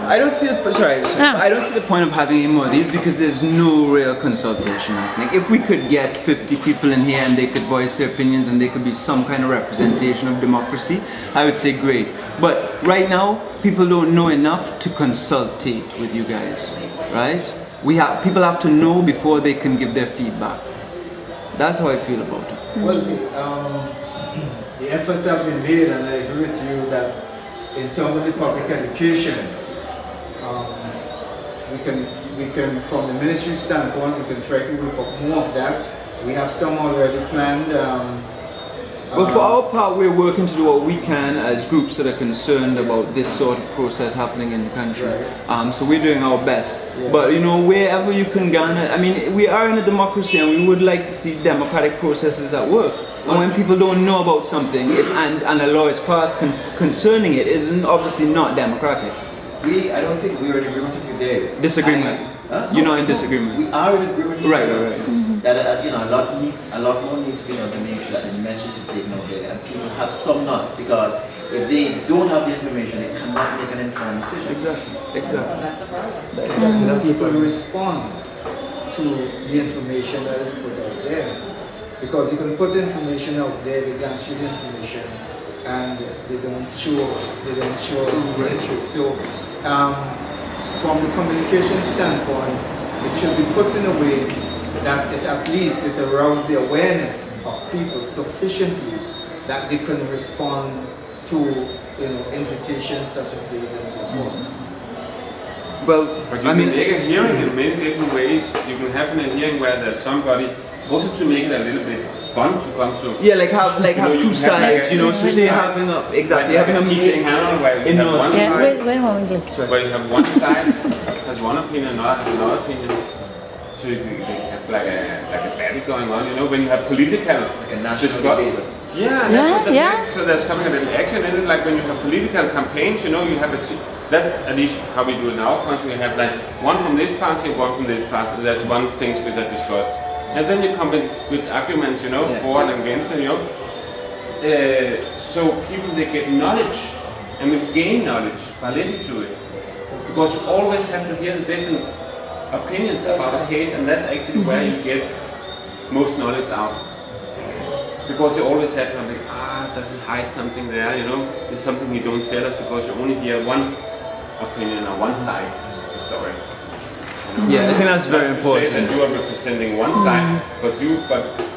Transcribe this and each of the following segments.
I don't see the I don't see the point of having any more of these because there's no real consultation happening. If we could get 50 people in here and they could voice their opinions and they could be some kind of representation of democracy, I would say great. But right now, people don't know enough to consultate with you guys, right? People have to know before they can give their feedback. That's how I feel about it. Well, the efforts have been made, and I agree with you that in terms of the public education, we can, from the ministry standpoint, we can try to work up more of that. We have some already planned. Well, for our part, we're working to do what we can as groups that are concerned about this sort of process happening in the country. Right. So we're doing our best. Yeah. But you know, wherever you can garner, I mean, we are in a democracy and we would like to see democratic processes at work. And when people don't know about something and a law is passed concerning it, isn't obviously not democratic. I don't think we are in agreement with you there. Disagreement. You're not in disagreement. We are in agreement. Right. That a lot more needs to be done to make sure that the message is taken out there and people have some knowledge, because if they don't have the information, they cannot make an informed decision. Exactly. That's the problem. People respond to the information that is put out there, because you can put information out there, they glance through the information, and they don't show the truth. So, from the communication standpoint, it should be put in a way that at least it arouses the awareness of people sufficiently that they can respond to invitations such as these and so forth. Well, but you can make a hearing in many different ways. You can have a hearing where there's somebody, also to make it a little bit fun to come to. Yeah, have two sides, so say having a meeting where you have one side. Wait a moment. Where you have one side has one opinion, another has another opinion. So you have like a battle going on, when you have political discussion. Yeah. So there's coming a little action in it, like when you have political campaigns, you have that's at least how we do it in our country. You have like one from this party, one from this party. There's one thing which are discussed, and then you come in with arguments, for and against, so people they get knowledge and they gain knowledge by listening to it, because you always have to hear the different opinions about a case, and that's actually where you get most knowledge out. Because you always have something, does it hide something there, There's something you don't tell us because you only hear one opinion or one side of the story. Yeah, I think that's very important. Say that you are representing one side, but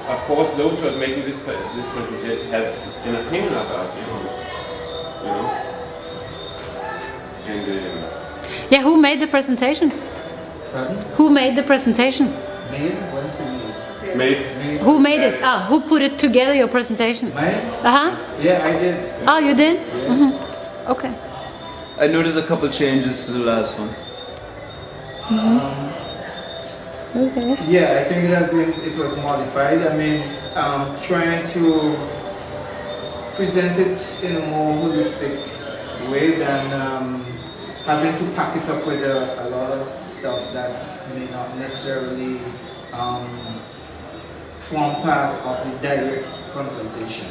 of course those who are making this presentation has an opinion about it, And yeah, who made the presentation? Pardon? Who made the presentation? Made? What is it made? made. Who made it? Who put it together, your presentation? Mine? Yeah, I did. Oh, you did? Yes. Okay. I noticed a couple changes to the last one. Okay. Yeah, I think it was modified. I mean, trying to present it in a more holistic way than having to pack it up with a lot of stuff that may not necessarily form part of the direct consultation.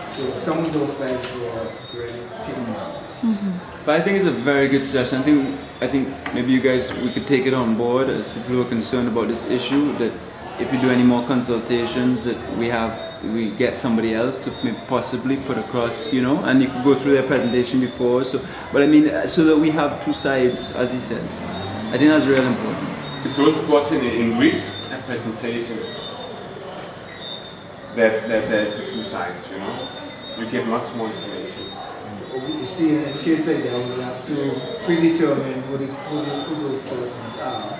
So some of those slides were really taken out. But I think it's a very good suggestion. I think maybe you guys, we could take it on board as people who are concerned about this issue, that if you do any more consultations, that we get somebody else to possibly put across, and you could go through their presentation before. So that we have two sides, as he says. I think that's really important. It's also because in risk a presentation that there's two sides, You get much more information. You see, in a case like that, we'll have to predetermine who those persons are,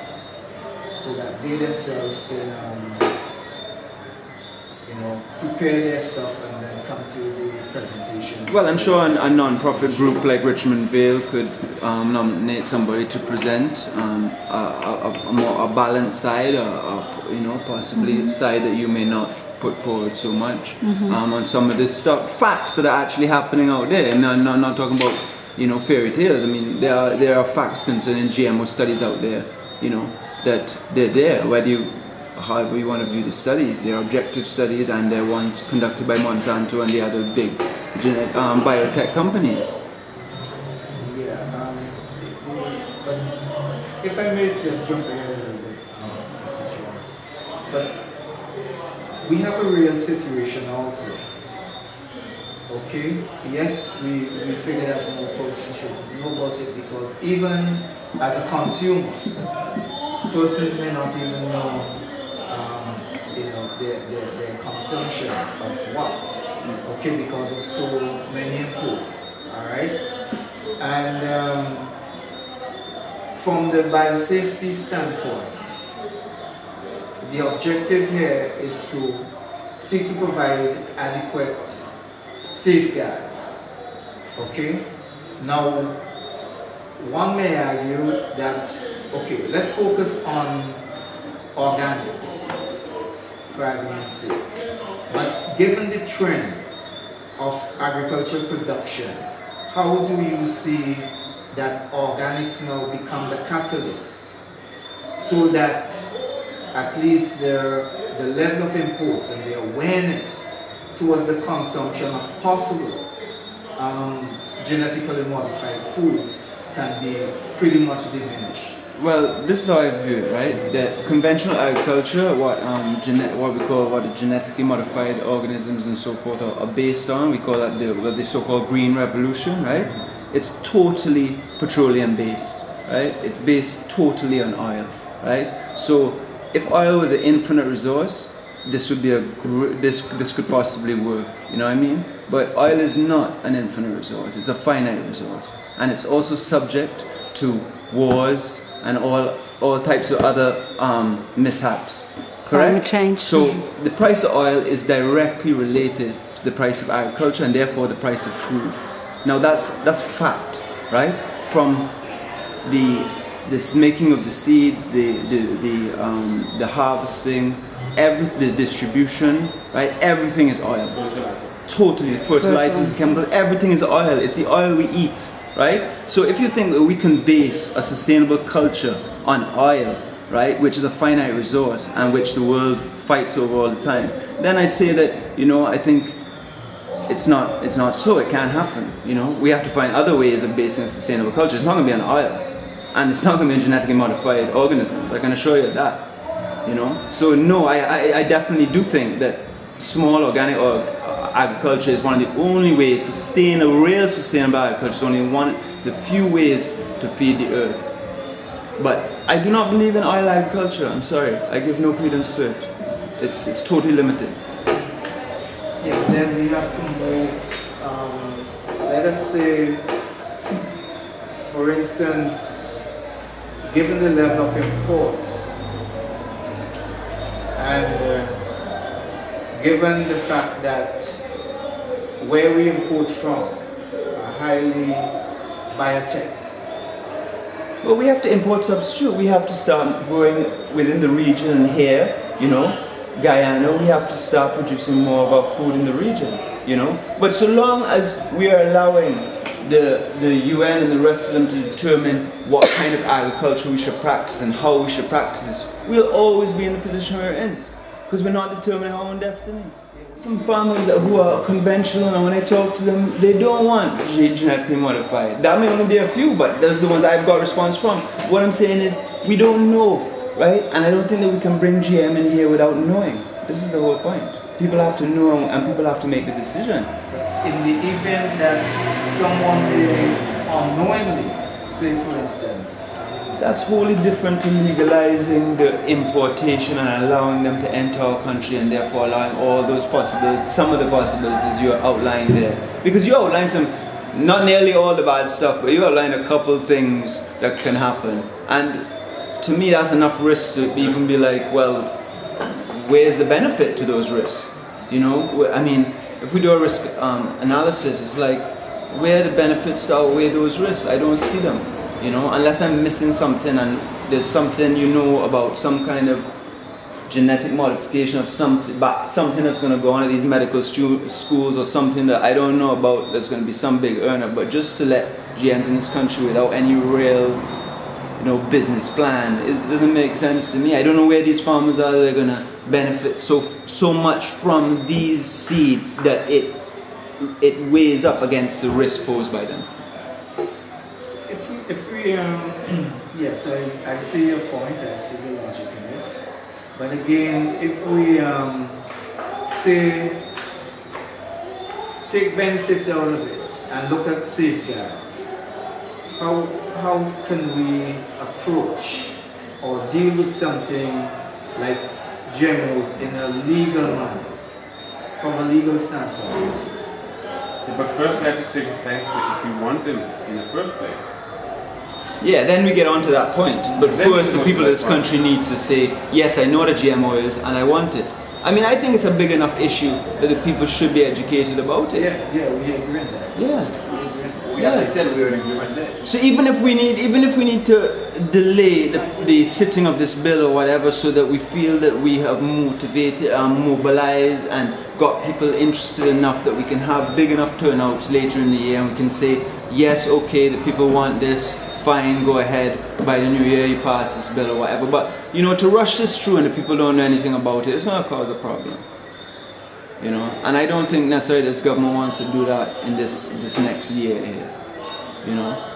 so that they themselves can, prepare their stuff and then come to the presentation. Well, I'm sure a non-profit group like Richmond Vale could nominate somebody to present a balanced side, possibly a side that you may not put forward so much on some of this stuff, facts that are actually happening out there. And I'm not talking about fairy tales. I mean, there are facts concerning GMO studies out there, that they're there. However you want to view the studies, they're objective studies, and they're ones conducted by Monsanto and the other big biotech companies. Yeah, if I may just jump in a little bit, Mr. Charles. But we have a real situation also. Okay? Yes, we figure that more person should know about it because even as a consumer, persons may not even know, their consumption of what. Okay, because of so many imports. All right? And from the biosafety standpoint, the objective here is to seek to provide adequate safeguards. Okay? Now, one may argue that, okay, let's focus on organics, for argument's sake. But given the trend of agricultural production, how do you see that organics now become the catalyst so that at least the level of imports and the awareness towards the consumption of possible genetically modified foods can be pretty much diminished? Well, this is how I view it, right? That conventional agriculture, what the genetically modified organisms and so forth are based on, we call that the so-called green revolution, right? It's totally petroleum based, right? It's based totally on oil, right? So if oil was an infinite resource, this would be this could possibly work, you know what I mean? But oil is not an infinite resource; it's a finite resource, and it's also subject to wars and all types of other mishaps. Correct? Climate change. So the price of oil is directly related to the price of agriculture and therefore the price of food. Now that's fact, right? From this making of the seeds, the harvesting, the distribution, right? Everything is oil. Totally, fertilizers, chemicals, everything is oil. It's the oil we eat, right? So if you think that we can base a sustainable culture on oil, right, which is a finite resource and which the world fights over all the time, then I say that, I think it's not so. It can't happen. We have to find other ways of basing a sustainable culture. It's not going to be on oil, and it's not going to be a genetically modified organism. I can assure you that. So no, I definitely do think that small organic agriculture is one of the only ways real sustainable agriculture is only one of the few ways to feed the earth. But I do not believe in oil agriculture. I'm sorry, I give no credence to it. It's totally limited. Yeah, then we have to move, let us say, for instance, given the level of imports and given the fact that where we import from are highly biotech. Well, we have to import substitute. We have to start growing within the region here, Guyana. We have to start producing more of our food in the region, But so long as we are allowing the UN and the rest of them to determine what kind of agriculture we should practice and how we should practice this, we'll always be in the position we're in. Because we're not determining our own destiny. Some farmers who are conventional, and when I talk to them, they don't want genetically modified. That may only be a few, but those are the ones I've got response from. What I'm saying is, we don't know, right? And I don't think that we can bring GM in here without knowing. This is the whole point. People have to know, and people have to make the decision. In the event that someone may unknowingly, say for instance, that's wholly different to legalizing the importation and allowing them to enter our country and therefore allowing all those some of the possibilities you outlined there. Because you outlined not nearly all the bad stuff, but you outlined a couple things that can happen. And to me, that's enough risk to even be like, well, where's the benefit to those risks? I mean, if we do a risk analysis, it's like, where the benefits outweigh those risks? I don't see them. Unless I'm missing something and there's something about some kind of genetic modification of something that's going to go on at these medical schools or something that I don't know about that's going to be some big earner. But just to let GMs in this country without any real business plan, it doesn't make sense to me. I don't know where these farmers are. They're going to benefit so much from these seeds that it weighs up against the risk posed by them. If we Yes, I see your point, I see the logic in it. But again, if we say take benefits out of it and look at safeguards, how can we approach or deal with something like GMOs in a legal manner, from a legal standpoint? Yeah, but first we have to take a stand to if we want them in the first place. Yeah, then we get on to that point. But Then first, we the go people to of this that point. country need to say, yes, I know what a GMO is and I want it. I mean, I think it's a big enough issue that the people should be educated about it. Yeah, we agree on that. Yeah. As I said, we were in agreement there. So even if we need to delay the sitting of this bill or whatever, so that we feel that we have motivated, mobilized, and got people interested enough that we can have big enough turnouts later in the year, and we can say, yes, okay, the people want this, fine, go ahead, by the new year you pass this bill or whatever. But you know, to rush this through and the people don't know anything about it, it's going to cause a problem. You know, and I don't think necessarily this government wants to do that in this next year here. You know.